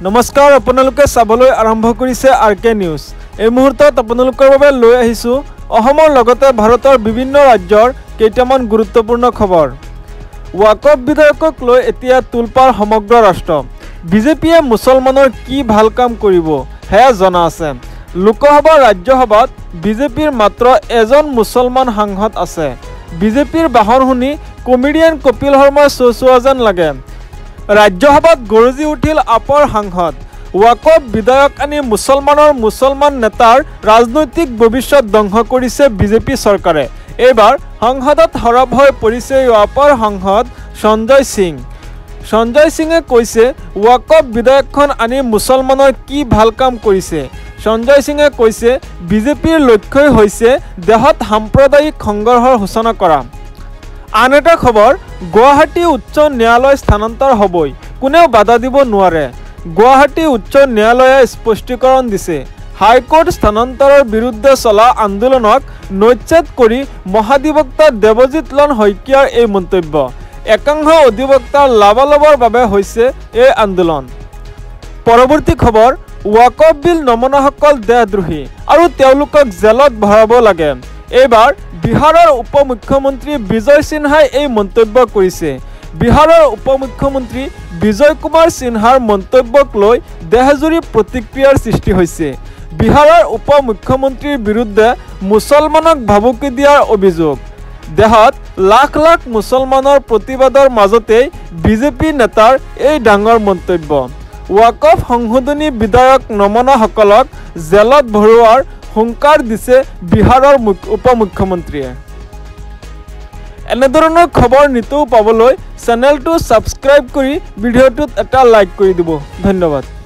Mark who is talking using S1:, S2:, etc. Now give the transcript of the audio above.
S1: নমস্কাৰ, আপোনালোকে চাবলৈ আৰম্ভ কৰিছে RK নিউজ। এই মুহূৰ্তত আপোনালোকৰ বাবে লৈ আহিছোঁ অসমৰ লগতে ভাৰতৰ বিভিন্ন ৰাজ্যৰ কেইটামান গুৰুত্বপূৰ্ণ খবৰ। ৱাকফ বিধেয়কক লৈ এতিয়া তোলপাৰ সমগ্ৰ ৰাষ্ট্ৰ। বিজেপিয়ে মুছলমানৰ কি ভাল কাম কৰিব সেয়া জনা আছে। লোকসভা ৰাজ্যসভাত বিজেপিৰ মাত্ৰ এজন মুছলমান সাংসদ আছে। বিজেপিৰ বাহন শুনি কমেডিয়ান কপিল শৰ্মাৰ চৌচোৱা যেন লাগে। ৰাজ্যসভাত গৰজি উঠিল আপৰ সাংসদ। ৱাকফ বিধেয়ক আনি মুছলমান নেতাৰ ৰাজনৈতিক ভৱিষ্যত ধ্বংস কৰিছে বিজেপি চৰকাৰে। এইবাৰ সংসদত সৰব হৈ পৰিছে আপৰ সাংসদ সঞ্জয় সিং। সঞ্জয় সিঙে কৈছে, ৱাকফ বিধেয়কখন আনি মুছলমানৰ কি ভাল কাম কৰিছে। সঞ্জয় সিঙে কৈছে, বিজেপিৰ লক্ষ্যই হৈছে দেশত সাম্প্ৰদায়িক সংঘৰ্ষৰ সূচনা কৰা। আন এটা খবৰ, গুৱাহাটী উচ্চ ন্যায়ালয় স্থানান্তৰ হ'বই, কোনেও বাধা দিব নোৱাৰে। গুৱাহাটী উচ্চ ন্যায়ালয়ে স্পষ্টীকৰণ দিছে, হাইকোৰ্ট স্থানান্তৰৰ বিৰুদ্ধে চলা আন্দোলনক নৈচ্ছেদ কৰি মহাধিবক্তা দেৱজিৎ লন শইকীয়াৰ এই মন্তব্য। একাংশ অধিবক্তাৰ লাভালাভৰ বাবে হৈছে এই আন্দোলন। পৰৱৰ্তী খবৰ, ৱাকফ বিল নমনাসকল দেশদ্ৰোহী আৰু তেওঁলোকক জেলত ভৰাব লাগে। এইবাৰ বিহাৰৰ উপ মুখ্যমন্ত্ৰী বিজয় সিনহাই এই মন্তব্য কৰিছে। বিহাৰৰ উপ মুখ্যমন্ত্ৰী বিজয় কুমাৰ সিনহাৰ মন্তব্যক লৈ দেশজুৰি প্ৰতিক্ৰিয়াৰ সৃষ্টি হৈছে। বিহাৰৰ উপ মুখ্যমন্ত্ৰীৰ বিৰুদ্ধে মুছলমানক ভাবুকি দিয়াৰ অভিযোগ। দেশত লাখ লাখ মুছলমানৰ প্ৰতিবাদৰ মাজতেই বিজেপি নেতাৰ এই ডাঙৰ মন্তব্য। ৱাকফ সংশোধনী বিধেয়ক নমনাসকলক জেলত ভৰোৱাৰ হুংকাৰ দিছে বিহাৰৰ উপ মুখ্যমন্ত্ৰীয়ে। এনেধৰণৰ খবৰ নিতৌ পাবলৈ চেনেলটো ছাবস্ক্ৰাইব কৰি ভিডিঅ'টোত এটা লাইক কৰি দিব। ধন্যবাদ।